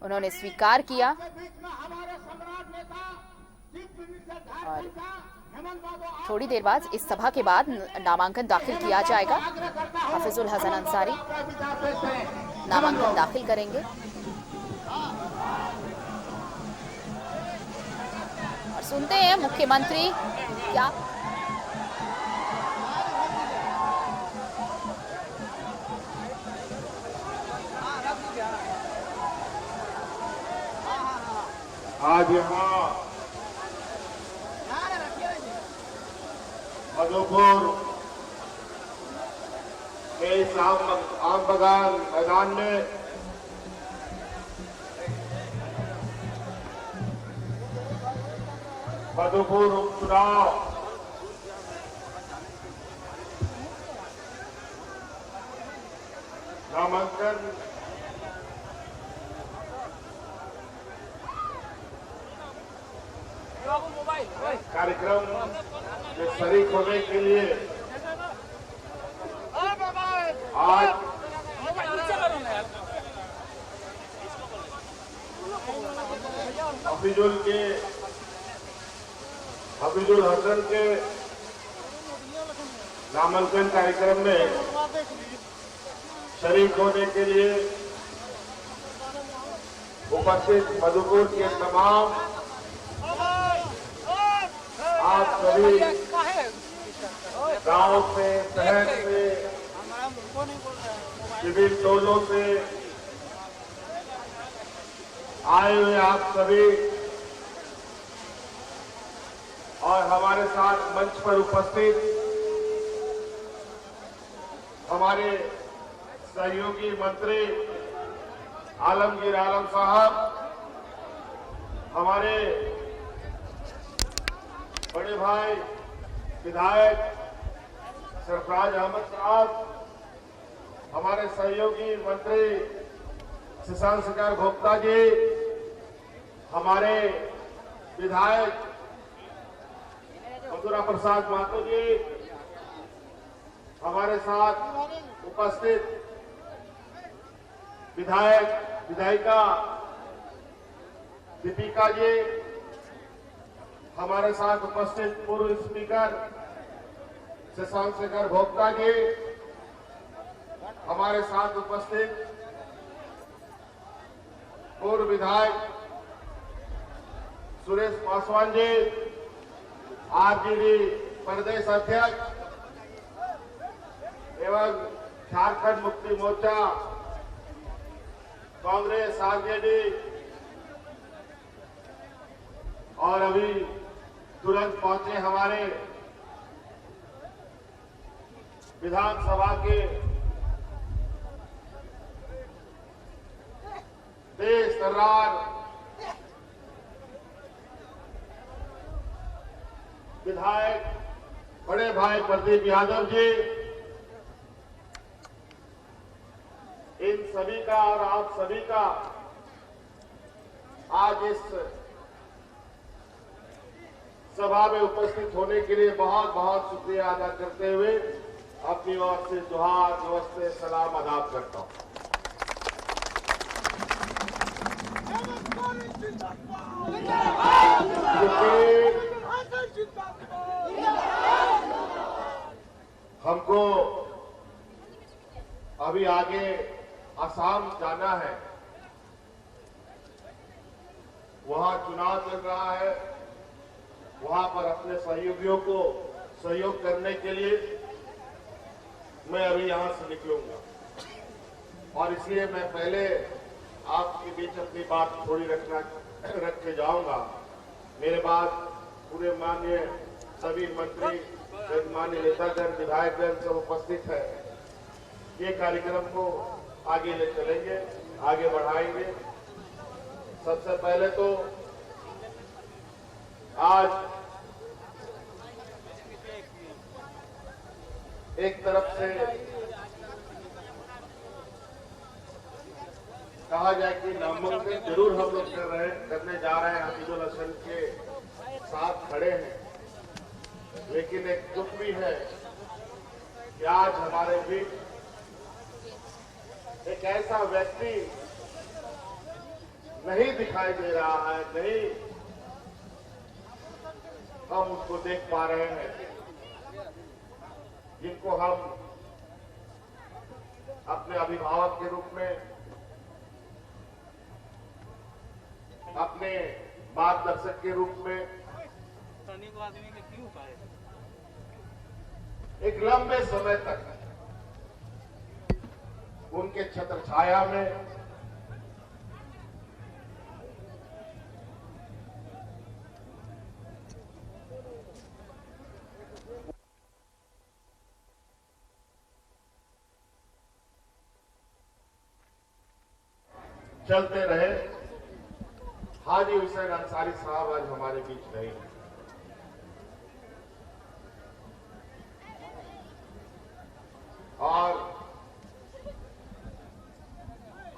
उन्होंने स्वीकार किया और थोड़ी देर बाद इस सभा के बाद नामांकन दाखिल किया जाएगा। हाफिजुल हसन अंसारी नामांकन दाखिल करेंगे और सुनते हैं मुख्यमंत्री क्या आज यहाँ मधुपुर के इस आम बगान मैदान में मधुपुर उपचुनाव नामांकन कार्यक्रम में शरीक होने के लिए आज हफीजुल हसन के नामांकन कार्यक्रम में शरीक होने के लिए उपस्थित मधुपुर के तमाम आप सभी गांव से, शहर से, विभिन्न टोलों से आए हुए आप सभी और हमारे साथ मंच पर उपस्थित हमारे सहयोगी मंत्री आलमगीर आलम साहब, हमारे बड़े भाई विधायक सरफराज अहमद साहब, हमारे सहयोगी मंत्री शशांक शेखर भोक्ता जी, हमारे विधायक मधुरा प्रसाद महतो जी, हमारे साथ उपस्थित विधायक विधायिका दीपिका जी, हमारे साथ उपस्थित पूर्व स्पीकर शशांक शेखर भोक्ता जी, हमारे साथ उपस्थित पूर्व विधायक सुरेश पासवान जी, आरजेडी प्रदेश अध्यक्ष एवं झारखंड मुक्ति मोर्चा कांग्रेस आरजेडी और अभी तुरंत पहुंचे हमारे विधानसभा के देश सरदार विधायक बड़े भाई प्रदीप यादव जी, इन सभी का और आप सभी का आज इस सभा में उपस्थित होने के लिए बहुत बहुत शुक्रिया अदा करते हुए अपनी ओर से जोहार, नमस्ते, सलाम आदाब करता हूं। हमको अभी आगे असम जाना है, वहां चुनाव चल रहा है, वहां पर अपने सहयोगियों को सहयोग करने के लिए मैं अभी यहां से निकलूंगा और इसलिए मैं पहले आपके बीच अपनी बात थोड़ी रख के जाऊंगा। मेरे बाद पूरे माननीय सभी मंत्री, माननीय नेतागण, विधायकगण सब उपस्थित है। ये कार्यक्रम को आगे ले चलेंगे, आगे बढ़ाएंगे। सबसे पहले तो आज एक तरफ से कहा जाए कि नामांकन जरूर हम लोग करने जा रहे हैं, हफीजुल हसन के साथ खड़े हैं, लेकिन एक दुख भी है कि आज हमारे बीच एक ऐसा व्यक्ति नहीं दिखाई दे रहा है, नहीं हम उसको देख पा रहे हैं, जिनको हम अपने अभिभावक के रूप में, अपने मार्गदर्शक के रूप में एक लंबे समय तक उनके छत्र छाया में चलते रहे। हाजी हुसैन अंसारी साहब आज हमारे बीच नहीं हैं। और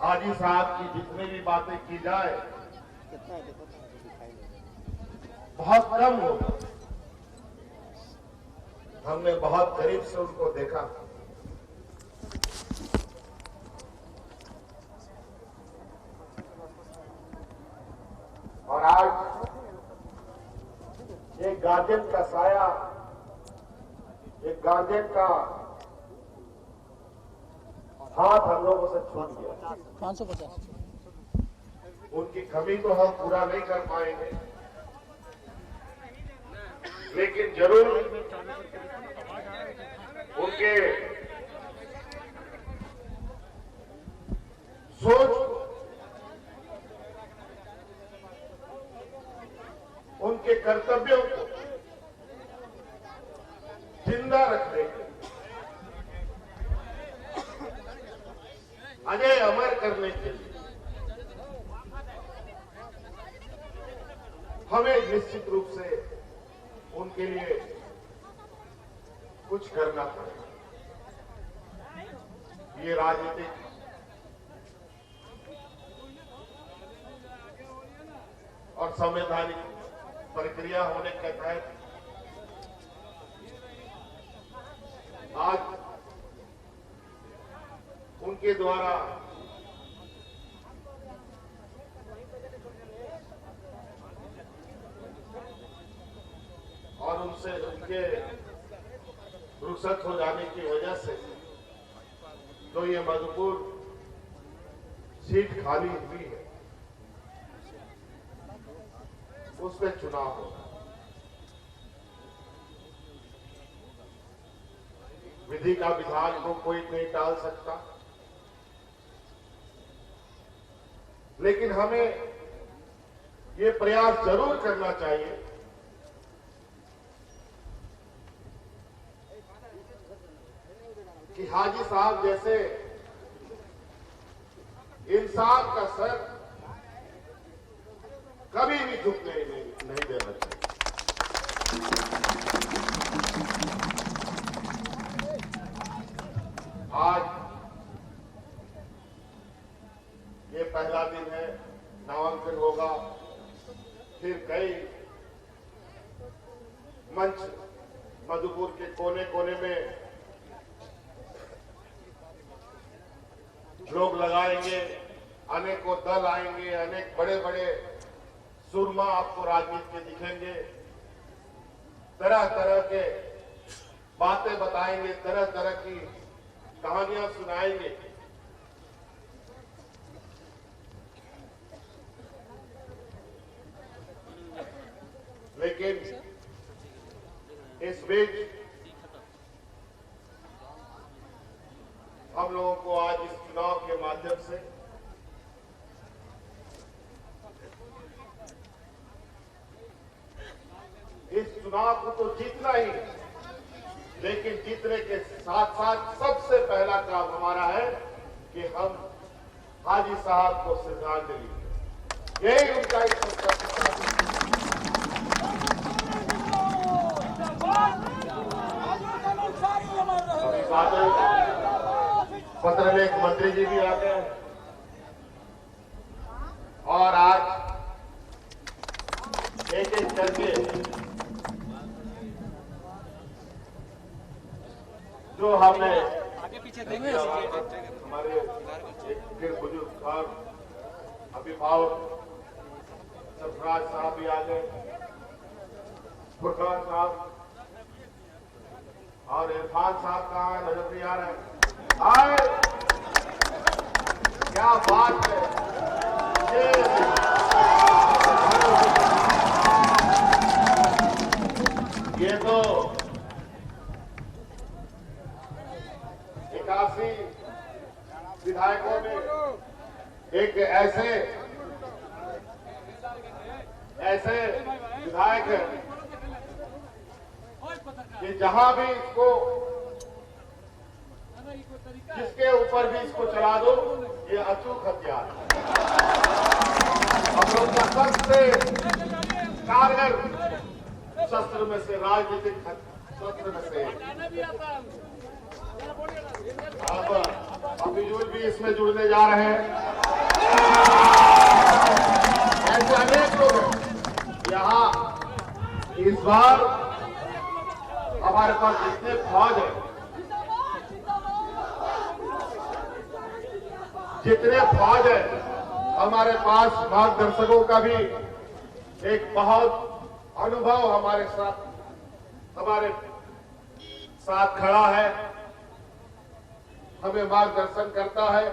हाजी साहब की जितनी भी बातें की जाए बहुत कम होगा। हमने बहुत करीब से उनको देखा। और आज एक गार्जियन का साया, एक गार्जियन का हाथ हम लोगों से छूट गया। 550 उनकी कमी तो हम पूरा नहीं कर पाएंगे, लेकिन जरूर उनके सोच को, उनके कर्तव्यों को जिंदा रखने के, अजय अमर करने के लिए हमें निश्चित रूप से उनके लिए कुछ करना पड़ेगा। ये राजनीतिक और संवैधानिक प्रक्रिया होने के तहत आज उनके द्वारा और उनसे उनके रुखसत हो जाने की वजह से तो ये मधुपुर सीट खाली हुई है, उस पर चुनाव होगा। विधि का विधान को कोई नहीं टाल सकता, लेकिन हमें ये प्रयास जरूर करना चाहिए कि हाजी साहब जैसे इंसान का सर कभी भी झुकने नहीं देना चाहिए। आज ये पहला दिन है, नामांकन होगा, फिर कई मंच मधुपुर के कोने कोने में लोग लगाएंगे, अनेकों दल आएंगे, अनेक बड़े बड़े सुरमा आपको राजनीति के दिखेंगे, तरह तरह के बातें बताएंगे, तरह तरह की कहानियां सुनाएंगे। लेकिन इस बीच हम लोगों को आज इस चुनाव के माध्यम से इस चुनाव को तो जीतना ही, लेकिन जीतने के साथ साथ सबसे पहला काम हमारा है कि हम हाजी साहब को श्रद्धांजलि दें। यही उनका एक पत्र में एक मंत्री जी भी आते हैं और आज एक एक करके जो हमने आगे पीछे हमारे एक फिर बुजुर्ग अभिभावक सरफराज साहब भी आ गए, फुरकान साहब और इरफान साहब कहाँ है, नजर नहीं आ रहे हैं। आए, क्या बात है। ये तो 81 विधायकों में एक ऐसे विधायक है कि जहां भी इसको, जिसके ऊपर भी इसको चला दो, ये अचूक हथियार है। हम लोग का सबसे कारगर शस्त्र में से, राजनीतिक शस्त्र में से। अब अभिजुल भी इसमें जुड़ने जा रहे हैं। ऐसे अनेक लोग हैं यहाँ। इस बार हमारे पास जितने फौज है, हमारे पास मार्गदर्शकों का भी एक बहुत अनुभव हमारे साथ खड़ा है, हमें मार्गदर्शन करता है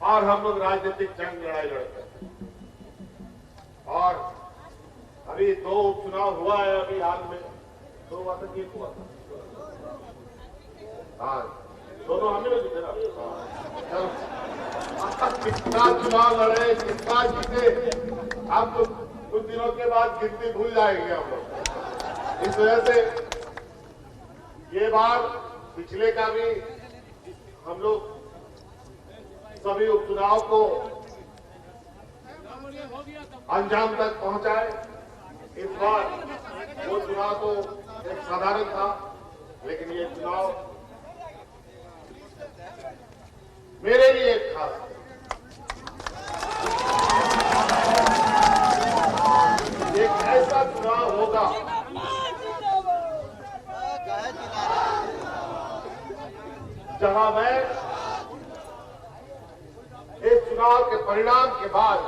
और हम लोग राजनीतिक जंग लड़ाई लड़ते हैं। और अभी 2 उपचुनाव हुआ है, अभी हाल में 2 हुआ था, 1 हुआ था। हाँ, दोनों हमें लोग जीते ना। कितना चुनाव लड़े, कितना जीते, हम लोग कुछ दिनों के बाद गिनती भूल जाएंगे हम लोग। इस वजह से ये बार पिछले का भी हम लोग सभी उपचुनाव को अंजाम तक पहुंचाए। इस बार वो चुनाव तो एक साधारण था, लेकिन ये चुनाव मेरे लिए एक खास है। एक ऐसा चुनाव होगा जहां मैं इस चुनाव के परिणाम के बाद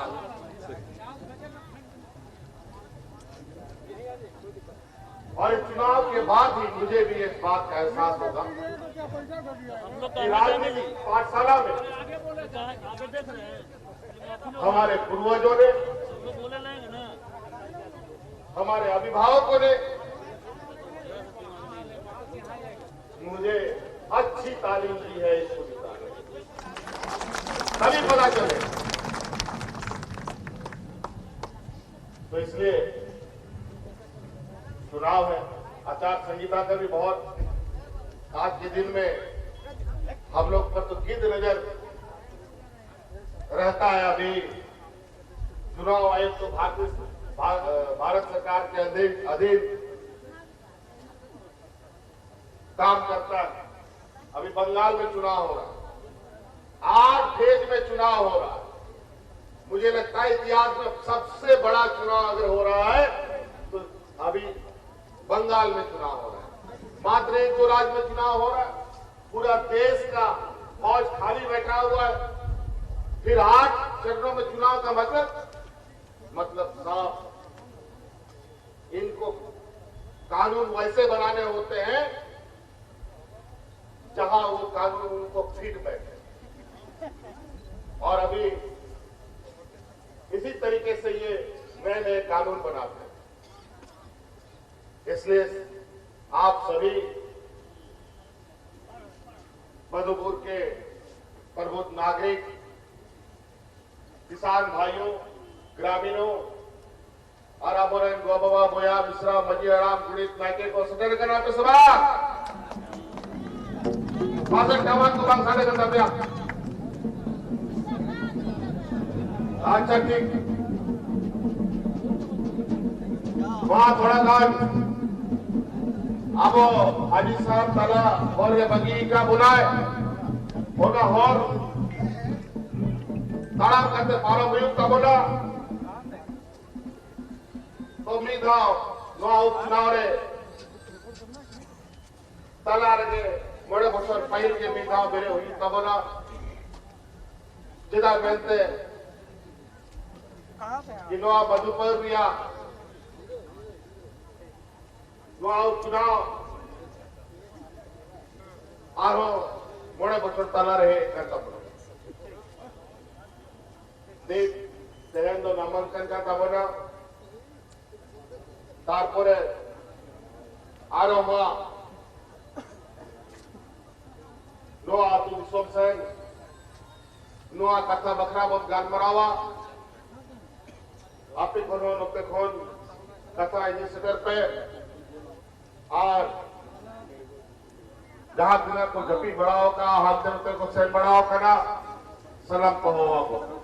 और इस चुनाव के बाद ही मुझे भी इस बात का एहसास होगा कि राजनीतिक पाठशाला में हमारे पूर्वजों ने, हमारे अभिभावकों ने मुझे अच्छी तालीम दी है। इसको तभी पता चले। तो इसलिए चुनाव है, आचार संहिता का भी बहुत आज के दिन में हम लोग पर तो गिद्ध नजर रहता है। अभी चुनाव आयोग तो भारत सरकार के अधीन काम करता है। अभी बंगाल में चुनाव हो रहा है, 8 फेज में चुनाव हो रहा है। मुझे लगता है इतिहास में सबसे बड़ा चुनाव अगर हो रहा है तो अभी बंगाल में चुनाव हो रहा है। मात्र 1-2 राज्य में चुनाव हो रहा है, पूरा देश का फौज खाली बैठा हुआ है। फिर 8 चरणों में चुनाव का मतलब साफ, इनको कानून वैसे बनाने होते हैं जहां वो कानून उनको फिट बैठे। और अभी इसी तरीके से ये नए नए कानून बनाते हैं। इसलिए आप सभी मधुपुर के प्रबुद्ध नागरिक, किसान भाइयों, ग्रामीणों और अमोरन गोबाबा बोया मिश्रा मजी आराम गुणित नायके को सदर करना पे सभा पासन कामान को बांग साढ़े करना पे अच्छा ठीक वहां थोड़ा काम अब हाजी साहब तला और ये बगी का बुलाए होगा और ताड़ा करते पारो मयूर का बोला तो मीधाव नो उपचुनाव रे तला रे मोड़े बसर पहिल के मीधाव बेरे हुई तब बोला जिदा बेलते कि नोआ मधुपर्या नोआ उपचुनाव आरो मोड़े बचर ताला रहे करता पड़ो देव तेरें दो नामांकन का तबना तारपरे आरो हुआ नोआ आतु विश्वसेन नोआ कथा बखरा बहुत गाल मरावा आपे खोन अपे खोन कथा इन्हीं सदर पे और जहां बिना को जपी बढ़ाओ का हाथ दिन पे को सेन बढ़ाओ का ना सलाम को